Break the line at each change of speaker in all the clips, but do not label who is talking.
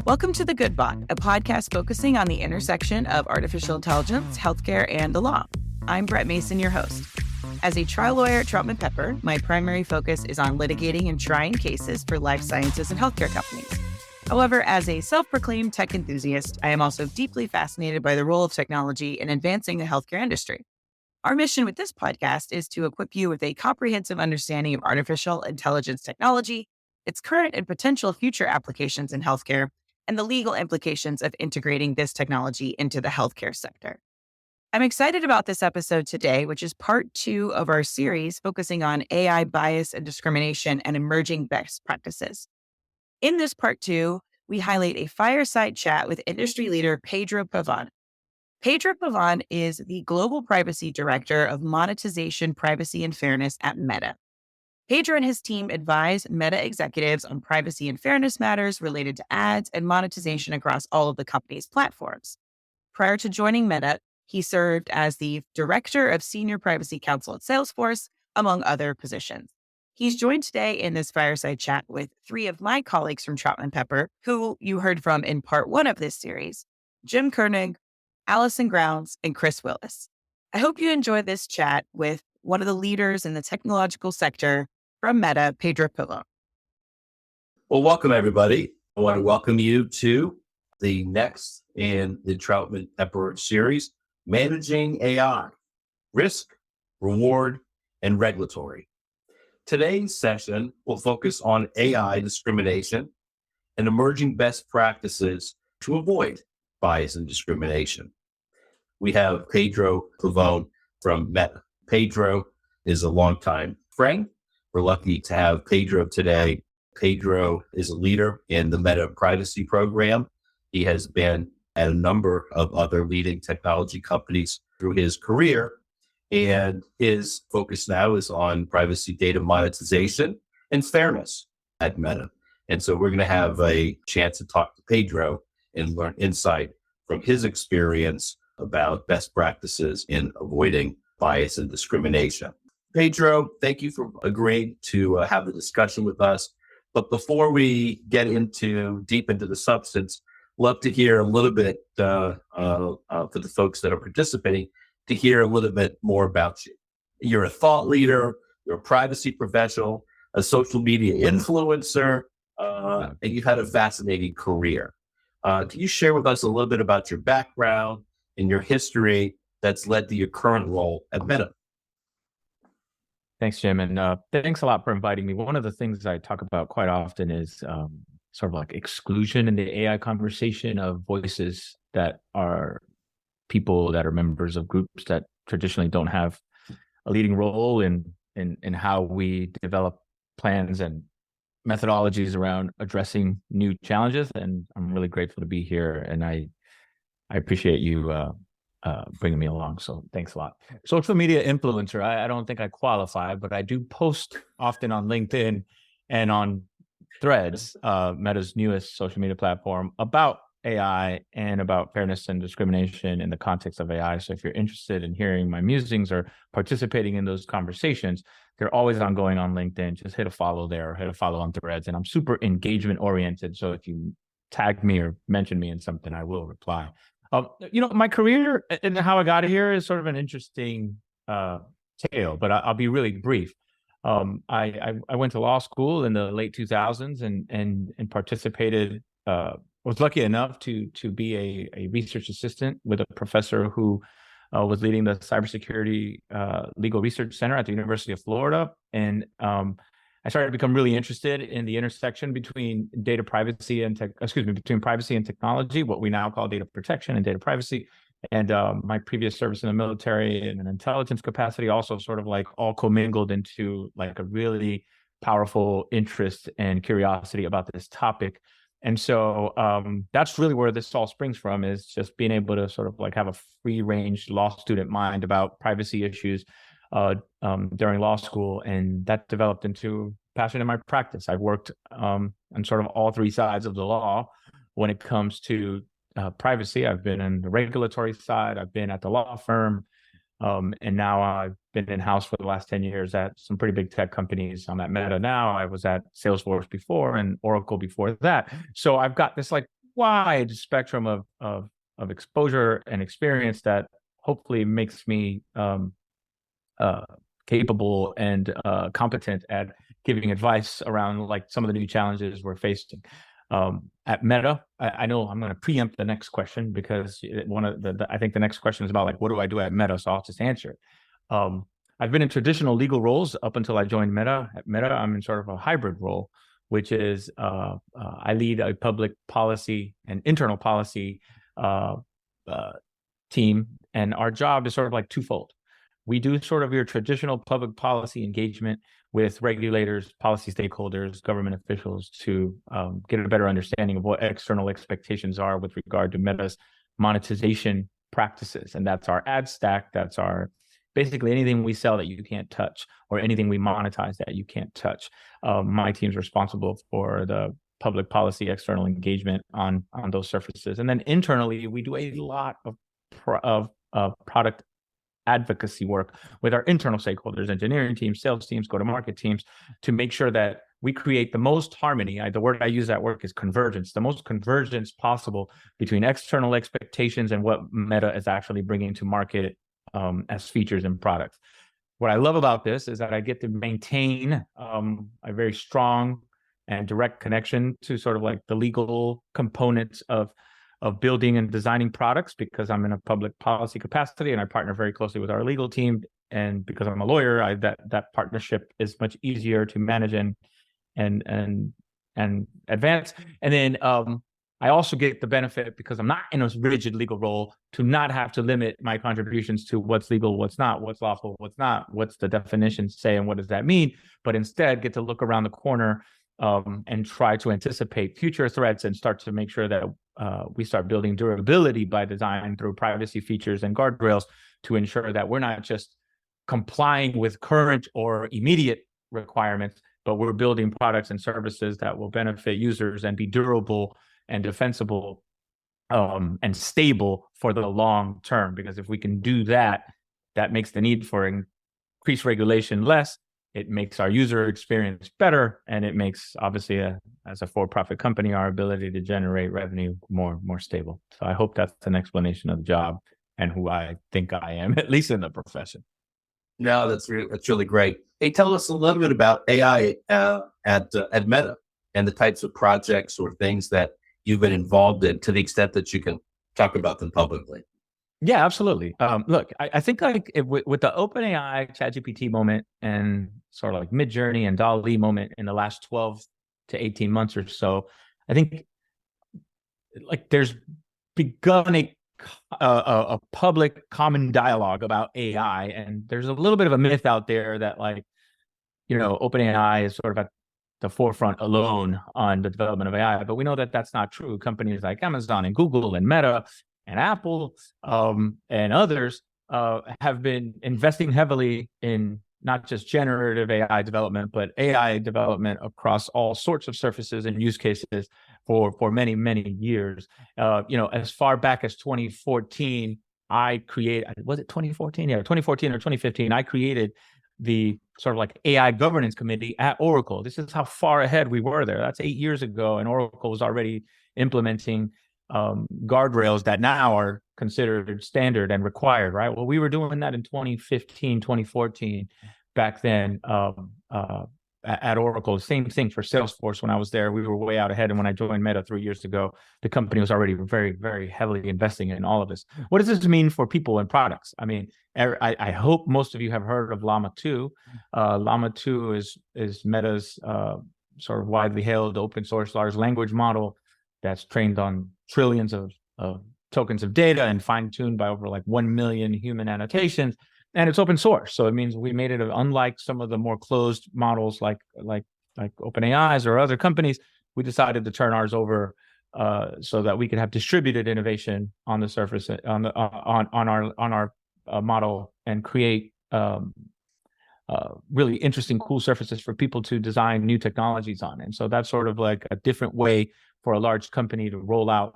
Welcome to The Good Bot, a podcast focusing on the intersection of artificial intelligence, healthcare, and the law. I'm Brett Mason, your host. As a trial lawyer at Troutman Pepper, my primary focus is on litigating and trying cases for life sciences and healthcare companies. However, as a self-proclaimed tech enthusiast, I am also deeply fascinated by the role of technology in advancing the healthcare industry. Our mission with this podcast is to equip you with a comprehensive understanding of artificial intelligence technology, its current and potential future applications in healthcare, and the legal implications of integrating this technology into the healthcare sector. I'm excited about this episode today, which is part 2 of our series focusing on AI bias and discrimination and emerging best practices. In this part 2, we highlight a fireside chat with industry leader Pedro Pavón. Pedro Pavón is the Global Privacy Director of Monetization, Privacy, and Fairness at Meta. Pedro and his team advise Meta executives on privacy and fairness matters related to ads and monetization across all of the company's platforms. Prior to joining Meta, he served as the Director of Senior Privacy Counsel at Salesforce, among other positions. He's joined today in this fireside chat with 3 of my colleagues from Troutman Pepper, who you heard from in part 1 of this series, Jim Koenig, Alison Grounds, and Chris Willis. I hope you enjoy this chat with one of the leaders in the technological sector from Meta, Pedro Pavón.
Well, welcome everybody. I want to welcome you to the next in the Troutman Pepper series, Managing AI, Risk, Reward, and Regulatory. Today's session will focus on AI discrimination and emerging best practices to avoid bias and discrimination. We have Pedro Pavón from Meta. Pedro is a longtime friend. We're lucky to have Pedro today. Pedro is a leader in the Meta privacy program. He has been at a number of other leading technology companies through his career, and his focus now is on privacy data monetization and fairness at Meta. And so we're going to have a chance to talk to Pedro and learn insight from his experience about best practices in avoiding bias and discrimination. Pedro, thank you for agreeing to have the discussion with us. But before we get deep into the substance, love to hear a little bit for the folks that are participating, to hear a little bit more about you. You're a thought leader, you're a privacy professional, a social media influencer, and you've had a fascinating career. Can you share with us a little bit about your background and your history that's led to your current role at Meta?
Thanks, Jim. And thanks a lot for inviting me. One of the things I talk about quite often is sort of like exclusion in the AI conversation of voices that are people that are members of groups that traditionally don't have a leading role in how we develop plans and methodologies around addressing new challenges. And I'm really grateful to be here. And I appreciate you bringing me along. So thanks a lot. Social media influencer. I don't think I qualify, but I do post often on LinkedIn and on Threads, Meta's newest social media platform, about AI and about fairness and discrimination in the context of AI. So if you're interested in hearing my musings or participating in those conversations, they're always ongoing on LinkedIn. Just hit a follow there or hit a follow on Threads. And I'm super engagement oriented. So if you tag me or mention me in something, I will reply. My career and how I got here is sort of an interesting tale, but I'll be really brief. I went to law school in the late 2000s and participated. Was lucky enough to be a research assistant with a professor who was leading the cybersecurity legal research center at the University of Florida, and I started to become really interested in the intersection between privacy and technology, what we now call data protection and data privacy. And my previous service in the military in an intelligence capacity also sort of like all commingled into like a really powerful interest and curiosity about this topic. And so that's really where this all springs from, is just being able to sort of like have a free range law student mind about privacy issues during law school. And that developed into passion in my practice. I've worked on sort of all 3 sides of the law when it comes to privacy. I've been in the regulatory side. I've been at the law firm. And now I've been in-house for the last 10 years at some pretty big tech companies. I'm at Meta now. I was at Salesforce before and Oracle before that. So I've got this like wide spectrum of exposure and experience that hopefully makes me capable and competent at giving advice around like some of the new challenges we're facing. At Meta, I know I'm going to preempt the next question because I think the next question is about like, what do I do at Meta? So I'll just answer it. I've been in traditional legal roles up until I joined Meta. At Meta, I'm in sort of a hybrid role, which is I lead a public policy and internal policy team. And our job is sort of like twofold. We do sort of your traditional public policy engagement with regulators, policy stakeholders, government officials to get a better understanding of what external expectations are with regard to Meta's monetization practices. And that's our ad stack. That's our basically anything we sell that you can't touch or anything we monetize that you can't touch. My team's responsible for the public policy external engagement on those surfaces. And then internally, we do a lot of product advocacy work with our internal stakeholders, engineering teams, sales teams, go-to-market teams, to make sure that we create the most harmony. The word I use at work is convergence, the most convergence possible between external expectations and what Meta is actually bringing to market as features and products. What I love about this is that I get to maintain a very strong and direct connection to sort of like the legal components of building and designing products, because I'm in a public policy capacity and I partner very closely with our legal team. And because I'm a lawyer, that partnership is much easier to manage and advance. And then I also get the benefit, because I'm not in a rigid legal role, to not have to limit my contributions to what's legal, what's not, what's lawful, what's not, what's the definitions say, and what does that mean, but instead get to look around the corner and try to anticipate future threats and start to make sure that we start building durability by design through privacy features and guardrails to ensure that we're not just complying with current or immediate requirements, but we're building products and services that will benefit users and be durable and defensible and stable for the long term. Because if we can do that, that makes the need for increased regulation less. It makes our user experience better, and it makes, obviously, as a for-profit company, our ability to generate revenue more stable. So I hope that's an explanation of the job and who I think I am, at least in the profession.
No, that's really great. Hey, tell us a little bit about AI at Meta and the types of projects or things that you've been involved in, to the extent that you can talk about them publicly.
Yeah, absolutely. Look, I think like with the OpenAI ChatGPT moment and sort of like Midjourney and DALL-E moment in the last 12 to 18 months or so, I think like there's begun a public common dialogue about AI, and there's a little bit of a myth out there that like, you know, OpenAI is sort of at the forefront alone on the development of AI, but we know that that's not true. Companies like Amazon and Google and Meta and Apple and others have been investing heavily in not just generative AI development, but AI development across all sorts of surfaces and use cases for many, many years. You know, as far back as 2014, was it 2014? Yeah, 2014 or 2015, I created the sort of like AI governance committee at Oracle. This is how far ahead we were there. That's 8 years ago, and Oracle was already implementing guardrails that now are considered standard and required, right? Well, we were doing that in 2015, 2014, back then at Oracle. Same thing for Salesforce. When I was there, we were way out ahead. And when I joined Meta 3 years ago, the company was already very, very heavily investing in all of this. What does this mean for people and products? I mean, I hope most of you have heard of Llama 2. Llama 2 is Meta's sort of widely hailed open source large language model that's trained on trillions of tokens of data and fine-tuned by over like 1 million human annotations. And it's open source. So it means we made it, unlike some of the more closed models like OpenAI's or other companies, we decided to turn ours over so that we could have distributed innovation on the surface, on our model, and create really interesting, cool surfaces for people to design new technologies on. And so that's sort of like a different way for a large company to roll out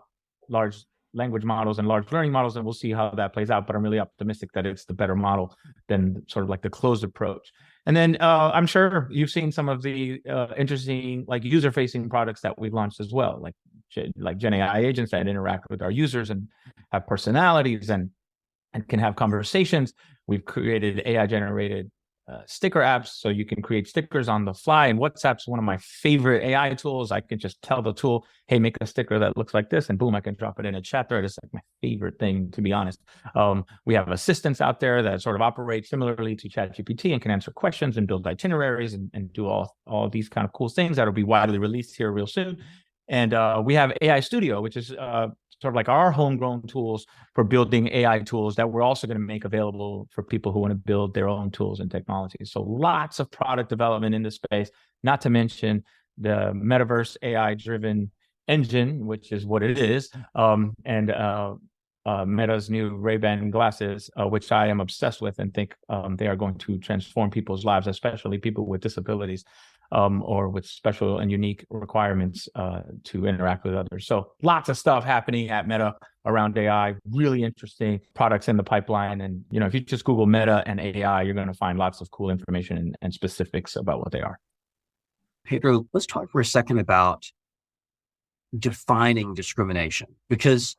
large language models and large learning models, and we'll see how that plays out. But I'm really optimistic that it's the better model than sort of like the closed approach. And then I'm sure you've seen some of the interesting like user-facing products that we've launched as well, like Gen AI agents that interact with our users and have personalities and can have conversations. We've created AI-generated sticker apps, so you can create stickers on the fly. And WhatsApp's one of my favorite AI tools. I can just tell the tool, hey, make a sticker that looks like this, and boom, I can drop it in a chat thread. It's like my favorite thing, to be honest. We have assistants out there that sort of operate similarly to ChatGPT and can answer questions and build itineraries and do all these kind of cool things that'll be widely released here real soon. And we have AI Studio, which is sort of like our homegrown tools for building AI tools that we're also going to make available for people who want to build their own tools and technologies. So lots of product development in this space, not to mention the metaverse AI-driven engine, which is what it is, and Meta's new Ray-Ban glasses, which I am obsessed with and think they are going to transform people's lives, especially people with disabilities. Or with special and unique requirements to interact with others. So lots of stuff happening at Meta around AI, really interesting products in the pipeline. And, if you just Google Meta and AI, you're going to find lots of cool information and specifics about what they are.
Pedro, let's talk for a second about defining discrimination, because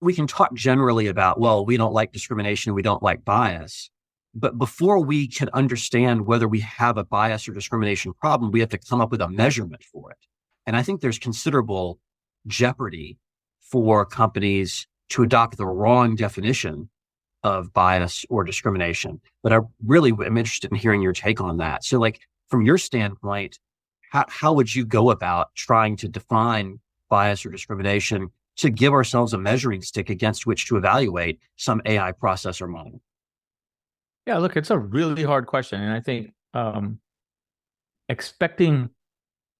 we can talk generally about, well, we don't like discrimination, we don't like bias. But before we can understand whether we have a bias or discrimination problem, we have to come up with a measurement for it. And I think there's considerable jeopardy for companies to adopt the wrong definition of bias or discrimination. But I really am interested in hearing your take on that. So like from your standpoint, how would you go about trying to define bias or discrimination to give ourselves a measuring stick against which to evaluate some AI process or model?
Yeah, look, it's a really hard question. And I think expecting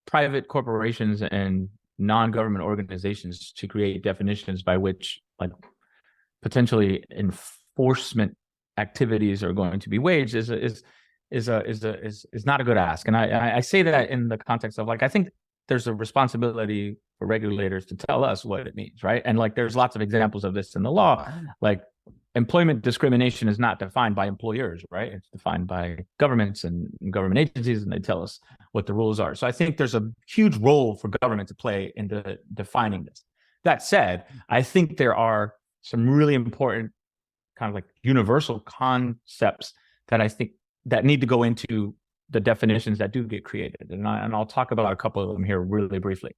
private corporations and non-government organizations to create definitions by which like potentially enforcement activities are going to be waged is not a good ask. And I say that in the context of like, I think there's a responsibility for regulators to tell us what it means, right? And like there's lots of examples of this in the law. Like employment discrimination is not defined by employers, right? It's defined by governments and government agencies, and they tell us what the rules are. So I think there's a huge role for government to play in defining this. That said, I think there are some really important kind of like universal concepts that I think that need to go into the definitions that do get created. And I'll talk about a couple of them here really briefly.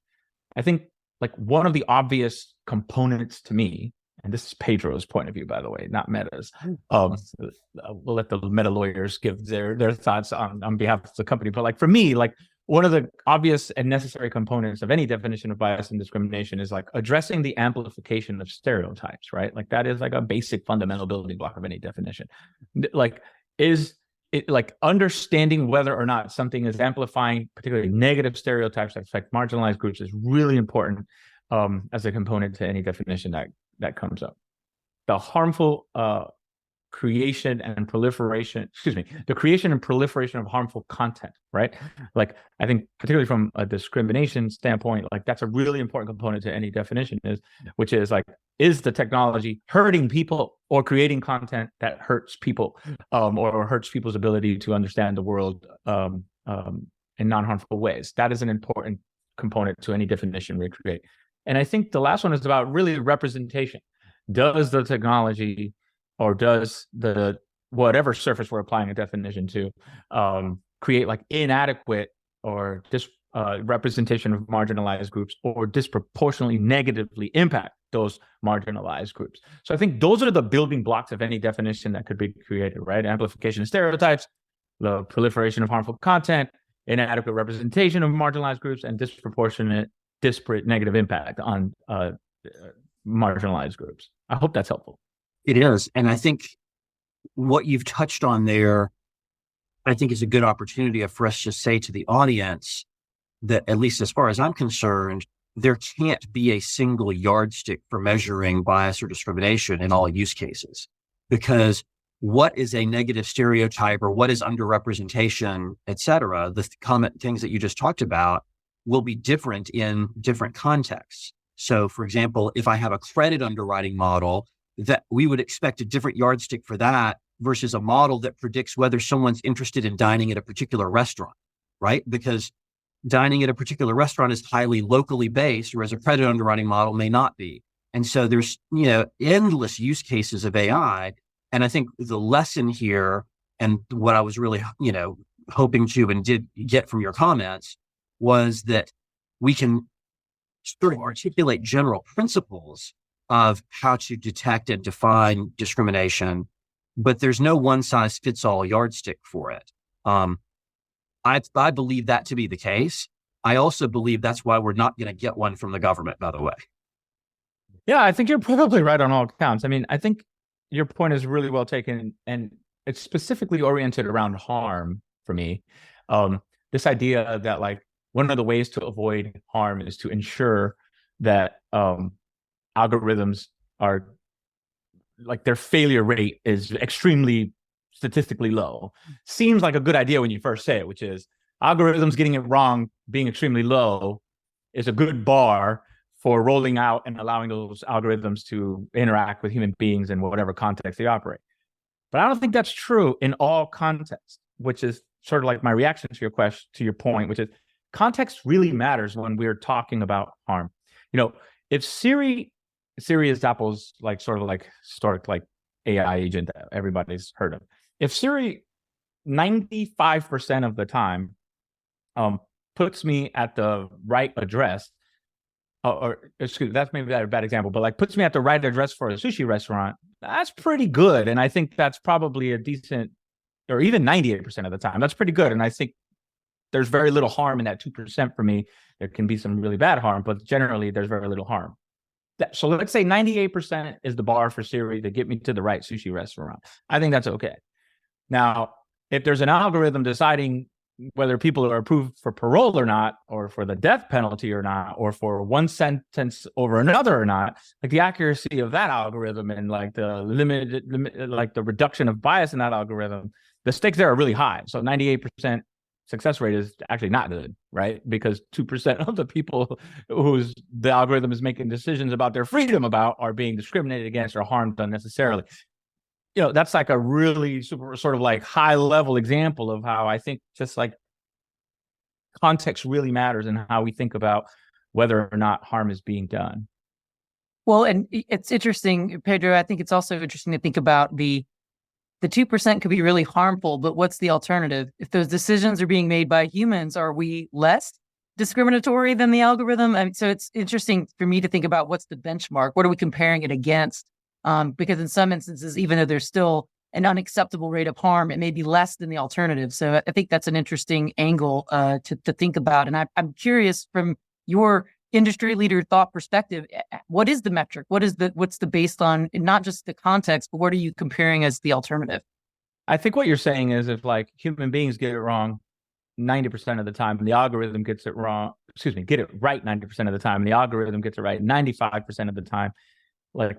I think like one of the obvious components to me, and this is Pedro's point of view, by the way, not Meta's. We'll let the Meta lawyers give their thoughts on behalf of the company. But like for me, like one of the obvious and necessary components of any definition of bias and discrimination is like addressing the amplification of stereotypes, right? Like that is like a basic fundamental building block of any definition. Like is it like understanding whether or not something is amplifying particularly negative stereotypes that affect marginalized groups is really important as a component to any definition that comes up. The harmful creation and proliferation of harmful content, right? Like I think particularly from a discrimination standpoint, like that's a really important component to any definition which is like, is the technology hurting people or creating content that hurts people or hurts people's ability to understand the world in non-harmful ways? That is an important component to any definition we create. And I think the last one is about really representation. Does the technology or does the whatever surface we're applying a definition to create like inadequate or representation of marginalized groups or disproportionately negatively impact those marginalized groups? So I think those are the building blocks of any definition that could be created, right? Amplification of stereotypes, the proliferation of harmful content, inadequate representation of marginalized groups, and disparate negative impact on marginalized groups. I hope that's helpful.
It is. And I think what you've touched on there, I think is a good opportunity for us to say to the audience that, at least as far as I'm concerned, there can't be a single yardstick for measuring bias or discrimination in all use cases. Because what is a negative stereotype or what is underrepresentation, et cetera, the things that you just talked about will be different in different contexts. So for example, if I have a credit underwriting model, that we would expect a different yardstick for that versus a model that predicts whether someone's interested in dining at a particular restaurant, right? Because dining at a particular restaurant is highly locally based, whereas a credit underwriting model may not be. And so there's, endless use cases of AI. And I think the lesson here, and what I was really, hoping to and did get from your comments, was that we can sort of articulate general principles of how to detect and define discrimination, but there's no one size fits all yardstick for it. I believe that to be the case. I also believe that's why we're not going to get one from the government, by the way.
Yeah, I think you're probably right on all counts. I mean, I think your point is really well taken, and it's specifically oriented around harm for me. This idea that like one of the ways to avoid harm is to ensure that algorithms are like their failure rate is extremely statistically low. Seems like a good idea when you first say it, which is algorithms getting it wrong being extremely low is a good bar for rolling out and allowing those algorithms to interact with human beings in whatever context they operate. But I don't think that's true in all contexts, which is sort of like my reaction to your question, to your point, which is context really matters when we're talking about harm. If Siri is Apple's like sort of like historic like AI agent that everybody's heard of. If Siri 95% of the time puts me at the right address, that's maybe a bad example, but like puts me at the right address for a sushi restaurant, that's pretty good. And I think that's probably a decent, or even 98% of the time, that's pretty good. And I think there's very little harm in that 2% for me. There can be some really bad harm, but generally there's very little harm. So let's say 98% is the bar for Siri to get me to the right sushi restaurant. I think that's okay. Now, if there's an algorithm deciding whether people are approved for parole or not, or for the death penalty or not, or for one sentence over another or not, like the accuracy of that algorithm and like the limit, like the reduction of bias in that algorithm, the stakes there are really high. So 98% success rate is actually not good, right? Because 2% of the people whose the algorithm is making decisions about their freedom about are being discriminated against or harmed unnecessarily. That's like a really super sort of like high level example of how I think just like context really matters in how we think about whether or not harm is being done.
Well, and it's interesting, Pedro, I think it's also interesting to think about the 2% could be really harmful, but what's the alternative? If those decisions are being made by humans, are we less discriminatory than the algorithm? So it's interesting for me to think about what's the benchmark? What are we comparing it against? Because in some instances, even though there's still an unacceptable rate of harm, it may be less than the alternative. So I think that's an interesting angle to think about. And I'm curious, from your industry leader thought perspective, what is the metric? What's the based on, not just the context, but what are you comparing as the alternative?
I think what you're saying is if like human beings get it wrong 90% of the time, and the algorithm gets it wrong, get it right 90% of the time, and the algorithm gets it right 95% of the time, like,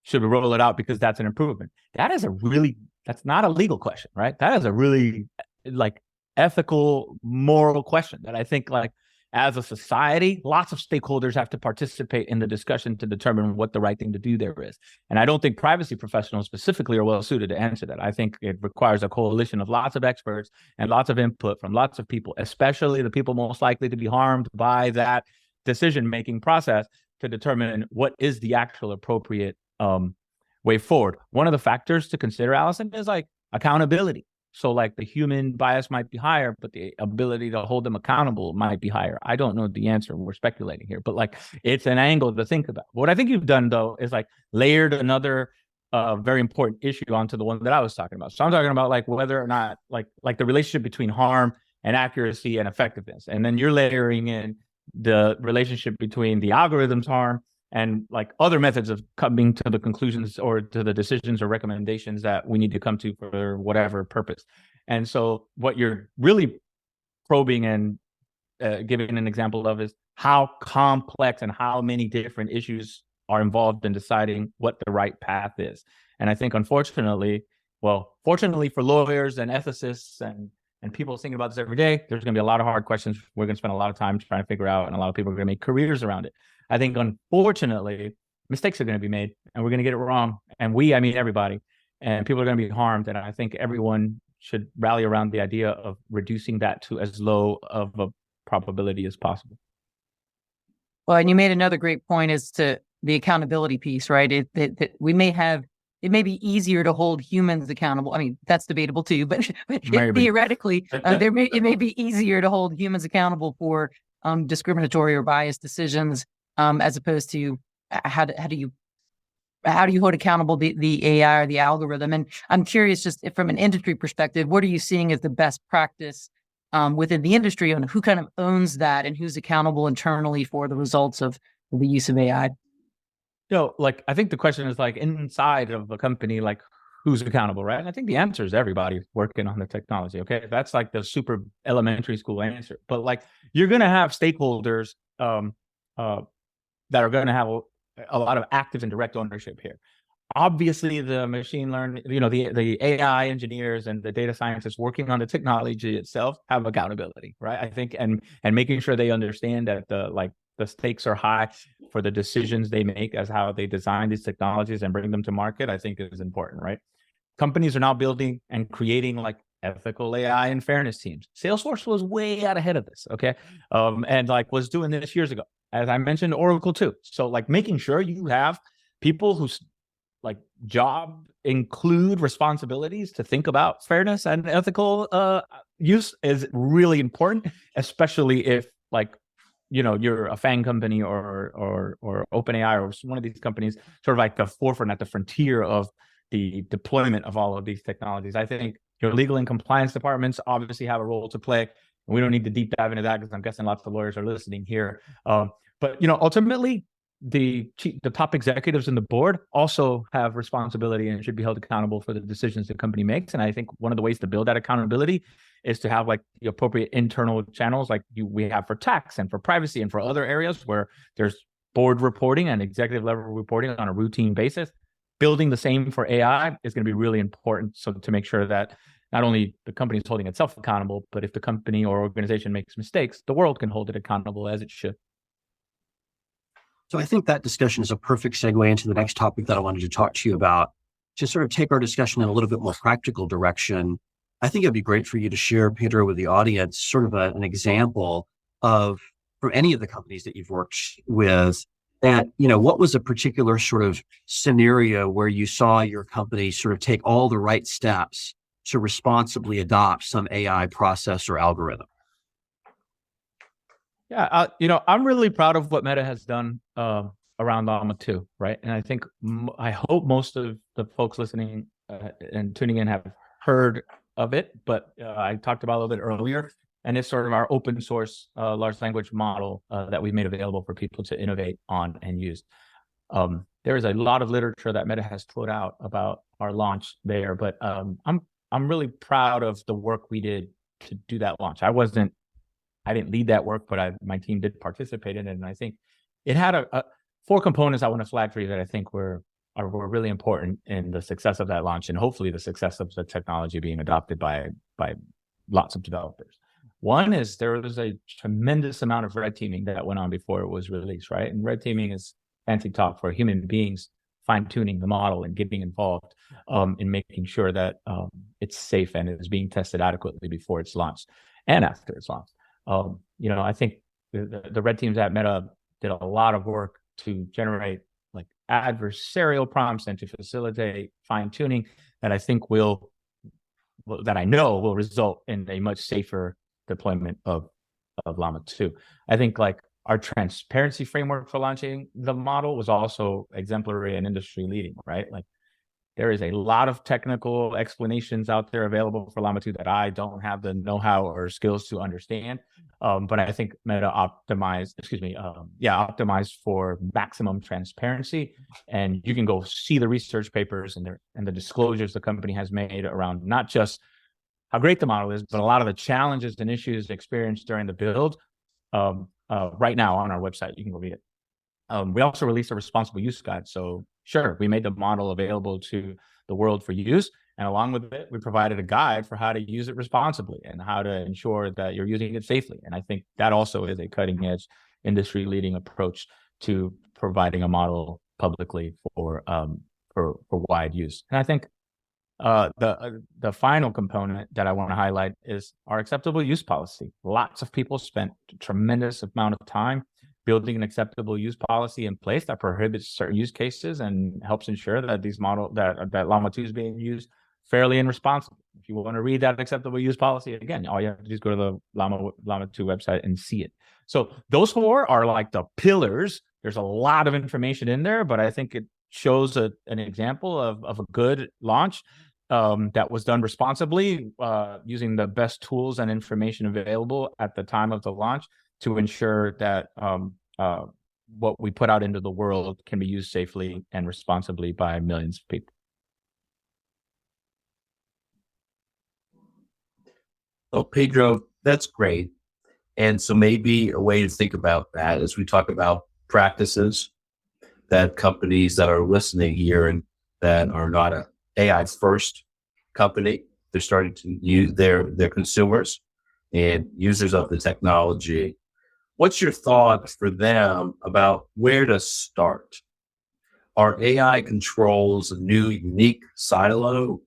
should we roll it out because that's an improvement? That's not a legal question, right? That is a really like ethical, moral question that I think like as a society, lots of stakeholders have to participate in the discussion to determine what the right thing to do there is. And I don't think privacy professionals specifically are well suited to answer that. I think it requires a coalition of lots of experts and lots of input from lots of people, especially the people most likely to be harmed by that decision-making process, to determine what is the actual appropriate way forward. One of the factors to consider, Alison, is like accountability. So like the human bias might be higher, but the ability to hold them accountable might be higher. I don't know the answer. We're speculating here, but like it's an angle to think about. What I think you've done though is like layered another very important issue onto the one that I was talking about. So I'm talking about like whether or not like the relationship between harm and accuracy and effectiveness. And then you're layering in the relationship between the algorithm's harm and like other methods of coming to the conclusions or to the decisions or recommendations that we need to come to for whatever purpose. And so what you're really probing and giving an example of is how complex and how many different issues are involved in deciding what the right path is. And I think unfortunately, fortunately for lawyers and ethicists and people thinking about this every day, there's going to be a lot of hard questions we're going to spend a lot of time trying to figure out, and a lot of people are going to make careers around it. I think, unfortunately, mistakes are going to be made, and we're going to get it wrong. And I mean everybody, and people are going to be harmed. And I think everyone should rally around the idea of reducing that to as low of a probability as possible.
Well, and you made another great point as to the accountability piece, right? It may be easier to hold humans accountable. I mean, that's debatable too, but theoretically, it may be easier to hold humans accountable for discriminatory or biased decisions, as opposed to how do you hold accountable the AI or the algorithm? And I'm curious, just from an industry perspective, what are you seeing as the best practice within the industry on who kind of owns that and who's accountable internally for the results of the use of AI?
Like, I think the question is, like, inside of a company, like, who's accountable, right? And I think the answer is everybody working on the technology. Okay. That's like the super elementary school answer. But like, you're going to have stakeholders that are going to have a lot of active and direct ownership here. Obviously, the machine learning, the AI engineers and the data scientists working on the technology itself have accountability, right? I think, and making sure they understand that the stakes are high for the decisions they make as how they design these technologies and bring them to market, I think is important, right? Companies are now building and creating like ethical AI and fairness teams. Salesforce was way out ahead of this, okay? And like was doing this years ago. As I mentioned, Oracle too. So like making sure you have people whose like job include responsibilities to think about fairness and ethical use is really important, especially if like, you're a FANG company or OpenAI or one of these companies, sort of like the forefront at the frontier of the deployment of all of these technologies. I think your legal and compliance departments obviously have a role to play. And we don't need to deep dive into that because I'm guessing lots of lawyers are listening here. But ultimately, the top executives in the board also have responsibility and should be held accountable for the decisions the company makes. And I think one of the ways to build that accountability is to have like the appropriate internal channels like we have for tax and for privacy and for other areas where there's board reporting and executive level reporting on a routine basis. Building the same for AI is going to be really important. So to make sure that not only the company is holding itself accountable, but if the company or organization makes mistakes, the world can hold it accountable as it should.
So I think that discussion is a perfect segue into the next topic that I wanted to talk to you about. To sort of take our discussion in a little bit more practical direction, I think it'd be great for you to share, Pedro, with the audience, sort of an example of, from any of the companies that you've worked with, that, what was a particular sort of scenario where you saw your company sort of take all the right steps to responsibly adopt some AI process or algorithm?
Yeah, I'm really proud of what Meta has done around Llama 2, right? And I think, I hope most of the folks listening and tuning in have heard of it, but I talked about it a little bit earlier, and it's sort of our open source large language model that we've made available for people to innovate on and use. There is a lot of literature that Meta has put out about our launch there, but I'm really proud of the work we did to do that launch. I didn't lead that work, but my team did participate in it. And I think it had four components I want to flag for you that I think were really important in the success of that launch and hopefully the success of the technology being adopted by lots of developers. One is there was a tremendous amount of red teaming that went on before it was released, right? And red teaming is fancy talk for human beings fine-tuning the model and getting involved in making sure that it's safe and is being tested adequately before it's launched and after it's launched. I think the red teams at Meta did a lot of work to generate like adversarial prompts and to facilitate fine tuning that I know will result in a much safer deployment of Llama 2. I think like our transparency framework for launching the model was also exemplary and industry leading, right? Like there is a lot of technical explanations out there available for Llama 2 that I don't have the know-how or skills to understand. But I think Meta optimized for maximum transparency. And you can go see the research papers and the disclosures the company has made around not just how great the model is, but a lot of the challenges and issues experienced during the build right now on our website. You can go read it. We also released a responsible use guide. So sure, we made the model available to the world for use. And along with it, we provided a guide for how to use it responsibly and how to ensure that you're using it safely. And I think that also is a cutting edge industry leading approach to providing a model publicly for wide use. And I think the final component that I want to highlight is our acceptable use policy. Lots of people spent a tremendous amount of time building an acceptable use policy in place that prohibits certain use cases and helps ensure that that Llama 2 is being used fairly and responsibly. If you want to read that acceptable use policy, again, all you have to do is go to the Llama 2 website and see it. So those four are like the pillars. There's a lot of information in there, but I think it shows an example of a good launch that was done responsibly, using the best tools and information available at the time of the launch to ensure that what we put out into the world can be used safely and responsibly by millions of people.
Oh, Pedro, that's great. And so maybe a way to think about that as we talk about practices that companies that are listening here and that are not an AI first company, they're starting to use their consumers and users of the technology. What's your thought for them about where to start? Are AI controls a new unique silo,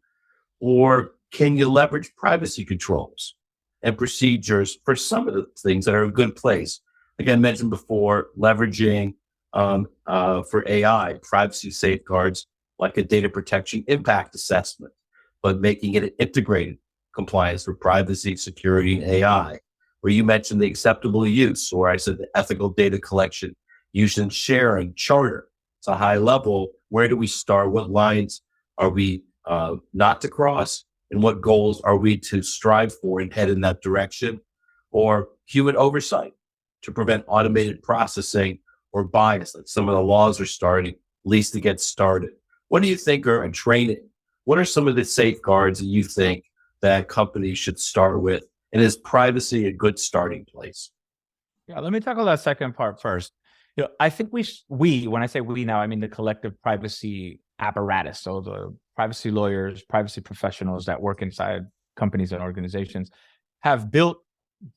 or can you leverage privacy controls and procedures for some of the things that are in good place? Again, mentioned before, leveraging for AI privacy safeguards like a data protection impact assessment, but making it an integrated compliance for privacy, security, and AI. Where you mentioned the acceptable use, or I said the ethical data collection, use and sharing charter. It's a high level. Where do we start? What lines are we not to cross? And what goals are we to strive for and head in that direction? Or human oversight to prevent automated processing or bias, like some of the laws are starting, at least to get started. What do you think and training? What are some of the safeguards that you think that companies should start with? And is privacy a good starting place?
Yeah, let me tackle that second part first. I think we, when I say we now, I mean the collective privacy apparatus. So the privacy lawyers, privacy professionals that work inside companies and organizations have built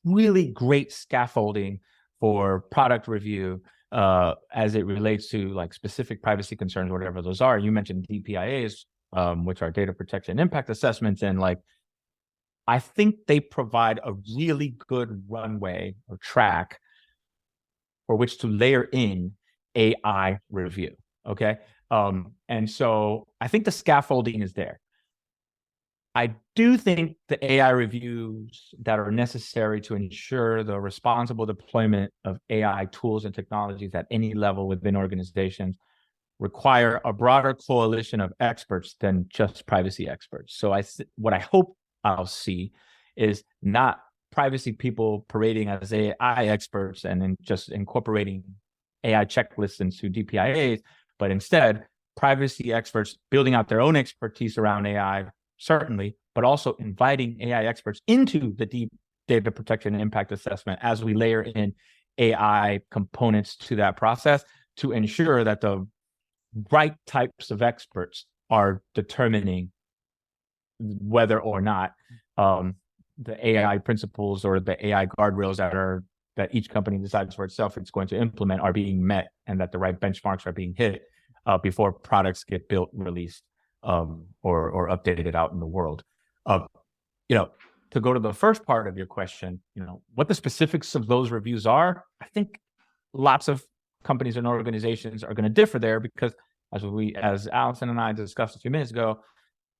really great scaffolding for product review as it relates to like specific privacy concerns, whatever those are. You mentioned DPIAs, which are data protection impact assessments, and like I think they provide a really good runway or track for which to layer in AI review. Okay. And so I think the scaffolding is there. I do think the AI reviews that are necessary to ensure the responsible deployment of AI tools and technologies at any level within organizations require a broader coalition of experts than just privacy experts. So what I hope I'll see is not privacy people parading as AI experts and then just incorporating AI checklists into DPIAs, but instead privacy experts building out their own expertise around AI, certainly, but also inviting AI experts into the deep data protection and impact assessment as we layer in AI components to that process to ensure that the right types of experts are determining whether or not the AI principles or the AI guardrails that each company decides for itself it's going to implement are being met, and that the right benchmarks are being hit before products get built, released, or updated out in the world. To go to the first part of your question, what the specifics of those reviews are, I think lots of companies and organizations are going to differ there because, as Alison and I discussed a few minutes ago,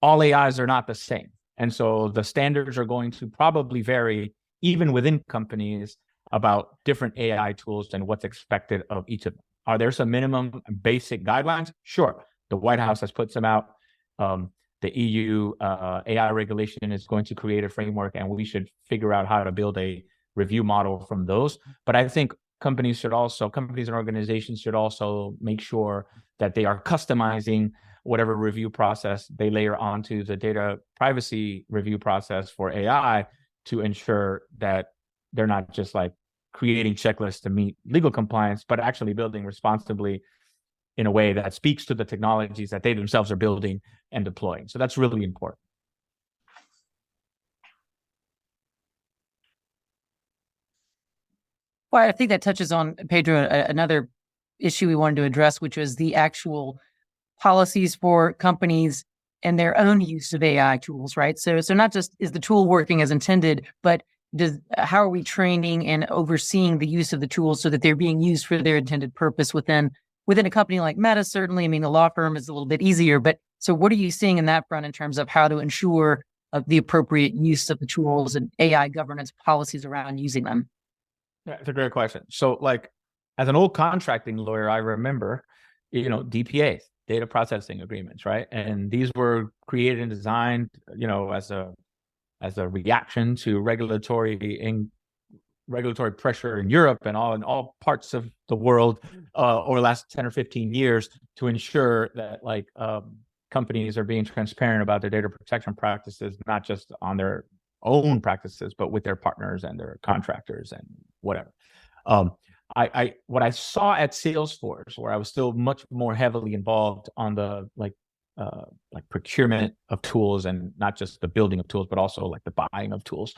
all AIs are not the same. And so the standards are going to probably vary even within companies about different AI tools and what's expected of each of them. Are there some minimum basic guidelines? Sure. The White House has put some out. The EU AI regulation is going to create a framework, and we should figure out how to build a review model from those. But I think companies and organizations should also make sure that they are customizing whatever review process they layer onto the data privacy review process for AI to ensure that they're not just like creating checklists to meet legal compliance, but actually building responsibly in a way that speaks to the technologies that they themselves are building and deploying. So that's really important.
Well, I think that touches on, Pedro, another
issue we wanted to address, which was the actual policies for companies and their own use of AI tools, right? So not just is the tool working as intended, but how are we training and overseeing the use of the tools so that they're being used for their intended purpose within a company like Meta? Certainly, I mean, a law firm is a little bit easier, but so what are you seeing in that front in terms of how to ensure the appropriate use of the tools and AI governance policies around using them?
Yeah, it's a great question. So, like, as an old contracting lawyer, I remember, DPAs, data processing agreements, right? And these were created and designed, as a reaction to regulatory pressure in Europe and in all parts of the world over the last 10 or 15 years to ensure that companies are being transparent about their data protection practices, not just on their own practices, but with their partners and their contractors and whatever. What I saw at Salesforce, where I was still much more heavily involved on the procurement of tools, and not just the building of tools, but also like the buying of tools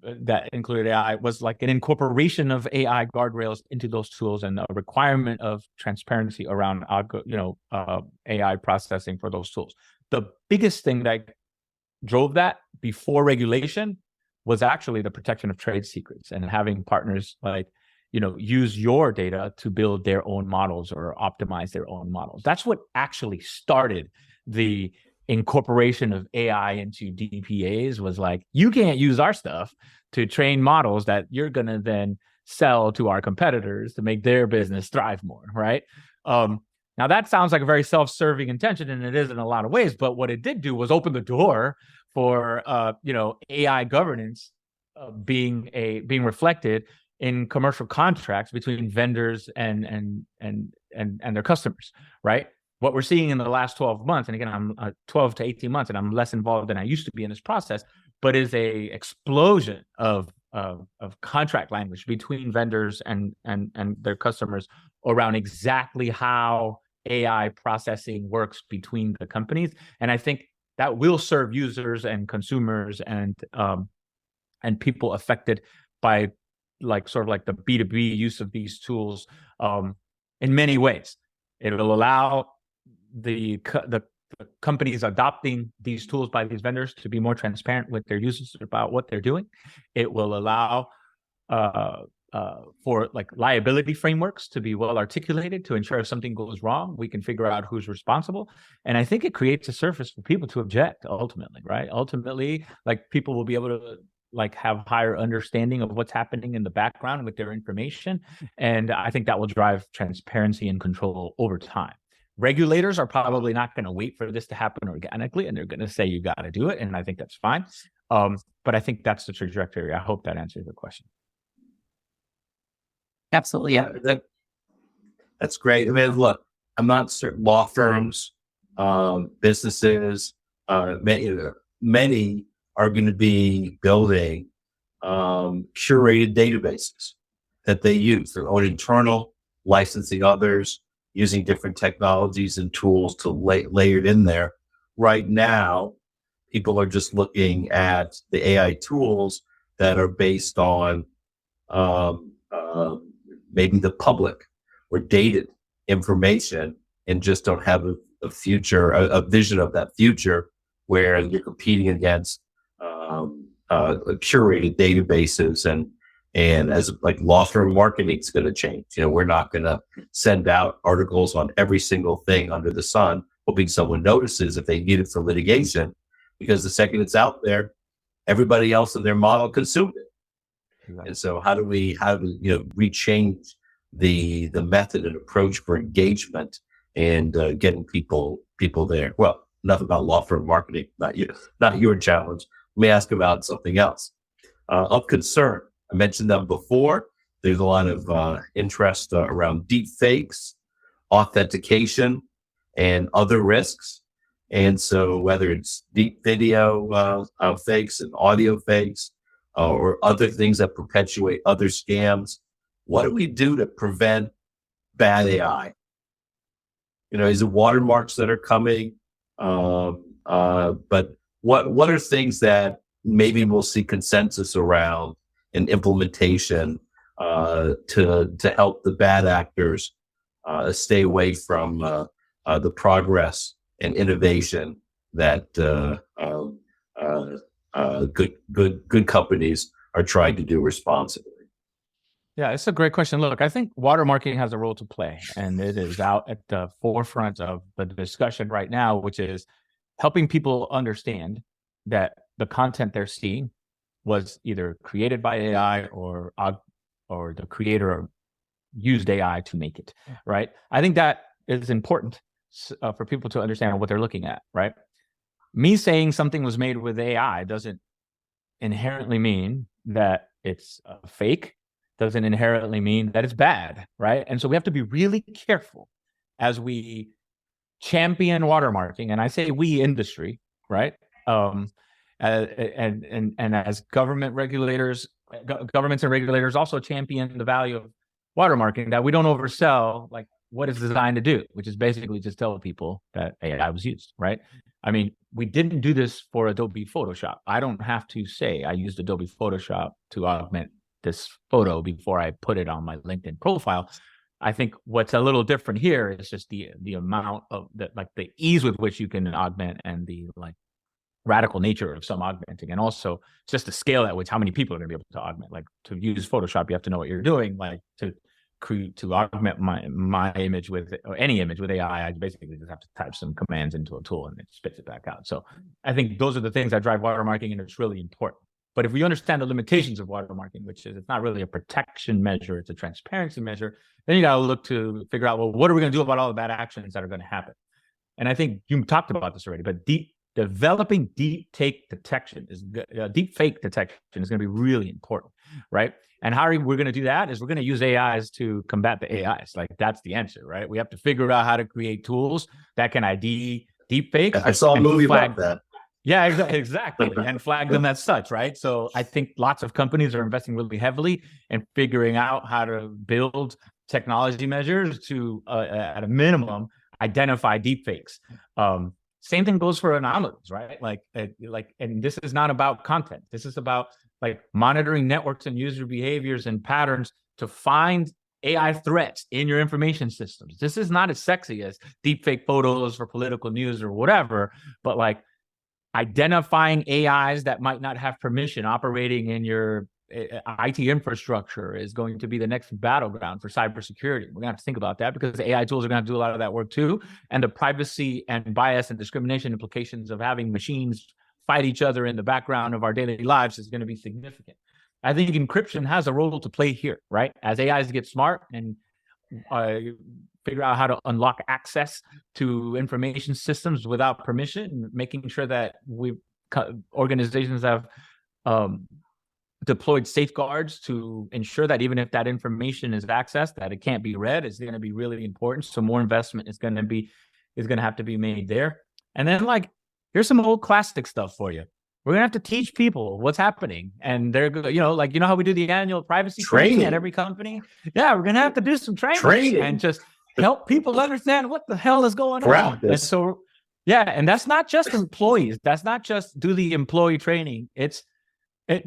that included AI, was like an incorporation of AI guardrails into those tools and a requirement of transparency around AI processing for those tools. The biggest thing that drove that before regulation was actually the protection of trade secrets and having partners use your data to build their own models or optimize their own models. That's what actually started the incorporation of AI into DPAs, was like, you can't use our stuff to train models that you're going to then sell to our competitors to make their business thrive more, right? Now that sounds like a very self-serving intention, and it is in a lot of ways, but what it did do was open the door for AI governance being reflected in commercial contracts between vendors and their customers, right? What we're seeing in the last 12 months, and again, I'm 12 to 18 months, and I'm less involved than I used to be in this process, but is a explosion of contract language between vendors and their customers around exactly how AI processing works between the companies. And I think that will serve users and consumers and people affected by the B2B use of these tools in many ways. It will allow the companies adopting these tools by these vendors to be more transparent with their users about what they're doing. It will allow for liability frameworks to be well articulated to ensure if something goes wrong, we can figure out who's responsible. And I think it creates a surface for people to object ultimately, right? Ultimately, people will be able to have higher understanding of what's happening in the background with their information. And I think that will drive transparency and control over time. Regulators are probably not going to wait for this to happen organically, and they're going to say, you got to do it. And I think that's fine. But I think that's the trajectory. I hope that answers the question.
Absolutely. Yeah.
That's great. I mean, look, I'm not certain law firms, businesses, many are going to be building curated databases that they use, their own internal, licensing others, using different technologies and tools to layer it in there. Right now, people are just looking at the AI tools that are based on maybe the public or dated information, and just don't have a future, a vision of that future where you're competing against curated databases. And as law firm marketing is going to change, we're not going to send out articles on every single thing under the sun, hoping someone notices if they need it for litigation, because the second it's out there, everybody else in their model consumed it. Exactly. And so how do we rechange the method and approach for engagement and getting people there? Well, enough about law firm marketing, not your challenge. Let me ask about something else of concern. I mentioned them before. There's a lot of interest around deep fakes, authentication, and other risks. And so whether it's deep video fakes and audio fakes or other things that perpetuate other scams, what do we do to prevent bad AI? Is it watermarks that are coming? But what are things that maybe we'll see consensus around in implementation to help the bad actors stay away from the progress and innovation that good companies are trying to do responsibly?
Yeah, it's a great question. Look, I think watermarking has a role to play, and it is out at the forefront of the discussion right now, which is helping people understand that the content they're seeing was either created by AI or the creator used AI to make it, right? I think that is important for people to understand what they're looking at, right? Me saying something was made with AI doesn't inherently mean that it's fake, doesn't inherently mean that it's bad, right? And so we have to be really careful as we champion watermarking, and I say we industry, right? And as governments and regulators also champion the value of watermarking, that we don't oversell like what it's designed to do, which is basically just tell people that AI was used, right? I mean, we didn't do this for Adobe Photoshop. I don't have to say I used Adobe Photoshop to augment this photo before I put it on my LinkedIn profile. I think what's a little different here is just the amount of the ease with which you can augment, and the radical nature of some augmenting, and also just the scale at which how many people are going to be able to augment. Like, to use Photoshop, you have to know what you're doing. Like, to augment my image with, or any image with AI, I basically just have to type some commands into a tool and it spits it back out. So I think those are the things that drive watermarking, and it's really important. But if we understand the limitations of watermarking, which is it's not really a protection measure, it's a transparency measure, then you got to look to figure out, well, what are we going to do about all the bad actions that are going to happen? And I think you talked about this already, but developing deep fake detection is going to be really important, right? And how we're going to do that is we're going to use AIs to combat the AIs. Like, that's the answer, right? We have to figure out how to create tools that can ID deep fakes.
I saw a movie about that.
Yeah, exactly. And flag them as such, right? So I think lots of companies are investing really heavily in figuring out how to build technology measures to, at a minimum, identify deepfakes. Same thing goes for anomalies, right? And this is not about content. This is about monitoring networks and user behaviors and patterns to find AI threats in your information systems. This is not as sexy as deepfake photos for political news or whatever, but identifying AIs that might not have permission operating in your IT infrastructure is going to be the next battleground for cybersecurity. We're going to have to think about that, because AI tools are going to have to do a lot of that work too. And the privacy and bias and discrimination implications of having machines fight each other in the background of our daily lives is going to be significant. I think encryption has a role to play here, right? As AIs get smart and figure out how to unlock access to information systems without permission, making sure that organizations have deployed safeguards to ensure that even if that information is accessed, that it can't be read, is going to be really important. So more investment is going to have to be made there. And then here's some old classic stuff for you. We're going to have to teach people what's happening. And they're, how we do the annual privacy training at every company? Yeah, we're going to have to do some training and just help people understand what the hell is going on. And so, and that's not just employees. That's not just do the employee training.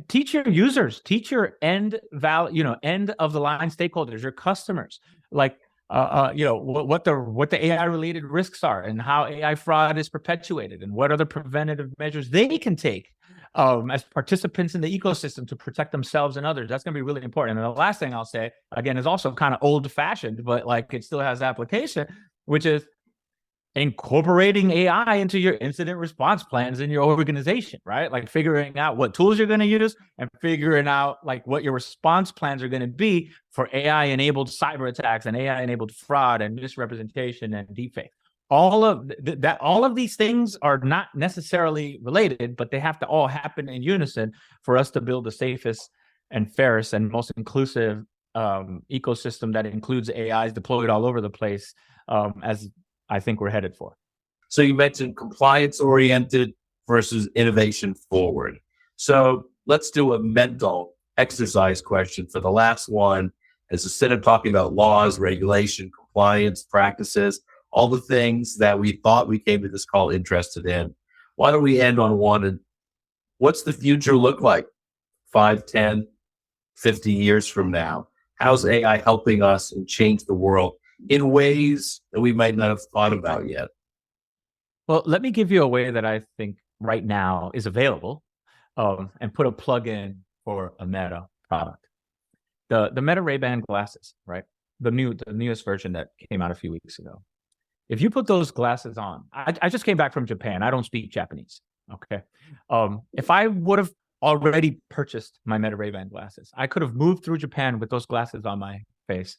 Teach your users, teach your end of the line stakeholders, your customers, what the AI related risks are, and how AI fraud is perpetuated, and what are the preventative measures they can take as participants in the ecosystem to protect themselves and others. That's going to be really important. And the last thing I'll say, again, is also kind of old fashioned, but it still has application, which is incorporating AI into your incident response plans in your organization, right? Figuring out what tools you're going to use, and figuring out what your response plans are going to be for AI-enabled cyber attacks and AI-enabled fraud and misrepresentation and deepfake. All of these things are not necessarily related, but they have to all happen in unison for us to build the safest and fairest and most inclusive ecosystem that includes AIs deployed all over the place, as I think we're headed for.
So you mentioned compliance oriented versus innovation forward. So let's do a mental exercise question for the last one. As instead of talking about laws, regulation, compliance, practices, all the things that we thought we came to this call interested in, why don't we end on one? And what's the future look like 5, 10, 50 years from now? How's AI helping us and change the world in ways that we might not have thought about yet?
Well, let me give you a way that I think right now is available, and put a plug in for a Meta product. The Meta Ray-Ban glasses, right? The newest version that came out a few weeks ago. If you put those glasses on, I just came back from Japan. I don't speak Japanese. Okay. If I would have already purchased my Meta Ray-Ban glasses, I could have moved through Japan with those glasses on my face,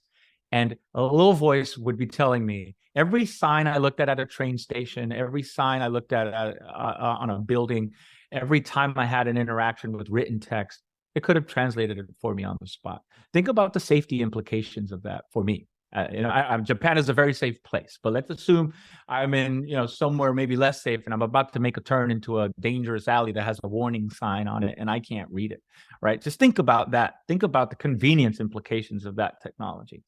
and a little voice would be telling me every sign I looked at a train station, every sign I looked at on a building, every time I had an interaction with written text, it could have translated it for me on the spot. Think about the safety implications of that for me. Japan is a very safe place, but let's assume I'm in, somewhere maybe less safe, and I'm about to make a turn into a dangerous alley that has a warning sign on it, and I can't read it, right? Just think about that. Think about the convenience implications of that technology.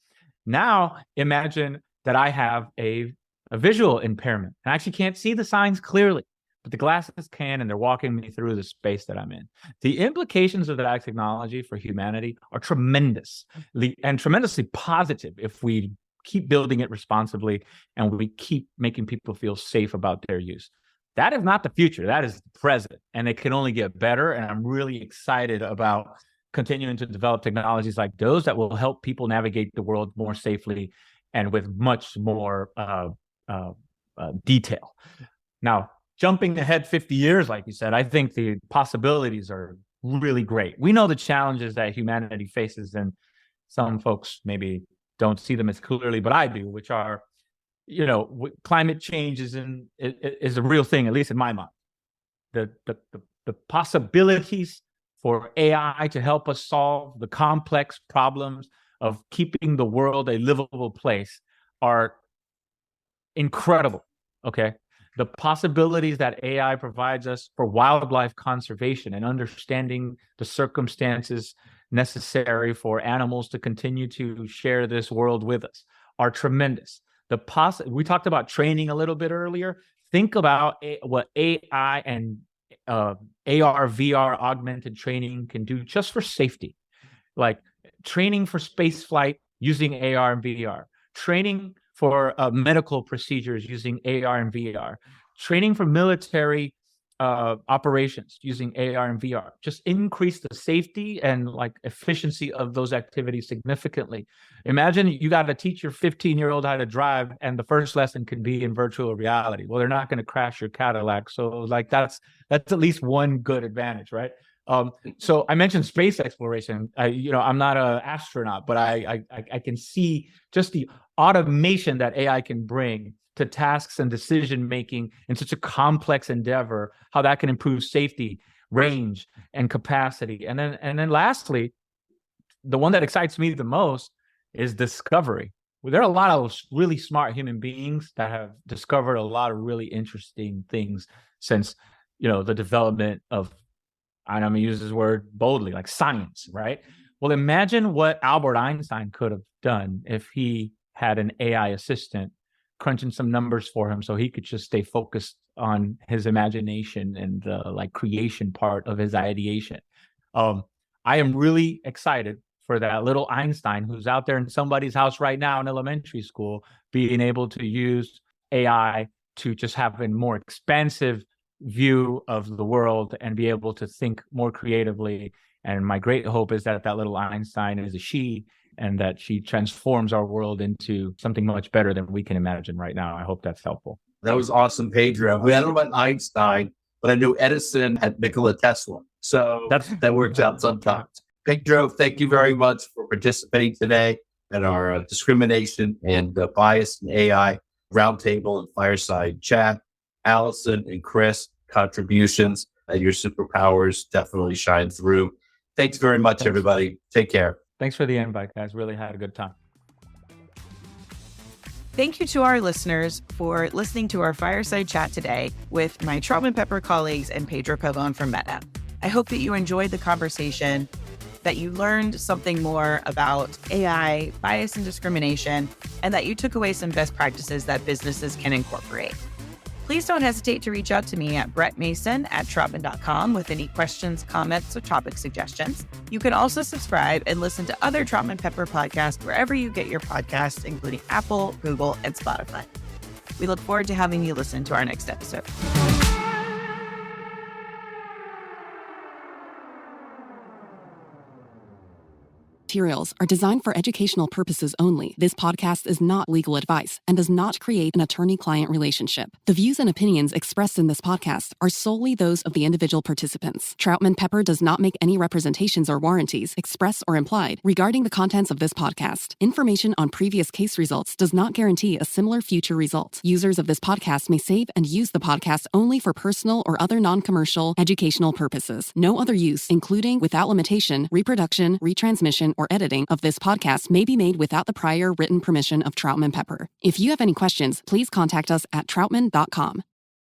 Now, imagine that I have a visual impairment. I actually can't see the signs clearly, but the glasses can, and they're walking me through the space that I'm in. The implications of that technology for humanity are tremendous and tremendously positive if we keep building it responsibly and we keep making people feel safe about their use. That is not the future. That is the present, and it can only get better. And I'm really excited about continuing to develop technologies like those that will help people navigate the world more safely and with much more detail. Now, jumping ahead 50 years, like you said, I think the possibilities are really great. We know the challenges that humanity faces, and some folks maybe don't see them as clearly, but I do, which are, climate change is a real thing, at least in my mind. The possibilities for AI to help us solve the complex problems of keeping the world a livable place are incredible, okay? The possibilities that AI provides us for wildlife conservation and understanding the circumstances necessary for animals to continue to share this world with us are tremendous. We talked about training a little bit earlier. Think about what AI and AR, VR augmented training can do just for safety, like training for space flight using AR and VR, training for medical procedures using AR and VR, training for military operations using AR and VR. Just increase the safety and efficiency of those activities significantly. Imagine you got to teach your 15-year-old how to drive, and the first lesson can be in virtual reality. Well, they're not going to crash your Cadillac, so that's at least one good advantage, right? So I mentioned space exploration. I'm not an astronaut, but I can see just the automation that AI can bring to tasks and decision making in such a complex endeavor, how that can improve safety, range, and capacity. And then lastly, the one that excites me the most is discovery. Well, there are a lot of really smart human beings that have discovered a lot of really interesting things since, the development of, and I'm going to use this word boldly, like science, right? Well, imagine what Albert Einstein could have done if he had an AI assistant crunching some numbers for him so he could just stay focused on his imagination and the creation part of his ideation. I am really excited for that little Einstein who's out there in somebody's house right now in elementary school, being able to use AI to just have a more expansive view of the world and be able to think more creatively. And my great hope is that little Einstein is a she, and that she transforms our world into something much better than we can imagine right now. I hope that's helpful.
That was awesome, Pedro. I don't know about Einstein, but I knew Edison had Nikola Tesla. So that works out sometimes. Pedro, thank you very much for participating today in our discrimination and bias in AI roundtable and fireside chat. Alison and Chris, contributions and your superpowers definitely shine through. Thanks very much, everybody. Take care.
Thanks for the invite, guys. Really had a good time.
Thank you to our listeners for listening to our fireside chat today with my Troutman Pepper colleagues and Pedro Pavón from Meta. I hope that you enjoyed the conversation, that you learned something more about AI, bias and discrimination, and that you took away some best practices that businesses can incorporate. Please don't hesitate to reach out to me at brettmason@troutman.com with any questions, comments, or topic suggestions. You can also subscribe and listen to other Troutman Pepper podcasts wherever you get your podcasts, including Apple, Google, and Spotify. We look forward to having you listen to our next episode.
Materials are designed for educational purposes only. This podcast is not legal advice and does not create an attorney-client relationship. The views and opinions expressed in this podcast are solely those of the individual participants. Troutman Pepper does not make any representations or warranties, express or implied, regarding the contents of this podcast. Information on previous case results does not guarantee a similar future result. Users of this podcast may save and use the podcast only for personal or other non-commercial educational purposes. No other use, including, without limitation, reproduction, retransmission, or editing of this podcast may be made without the prior written permission of Troutman Pepper. If you have any questions, please contact us at troutman.com.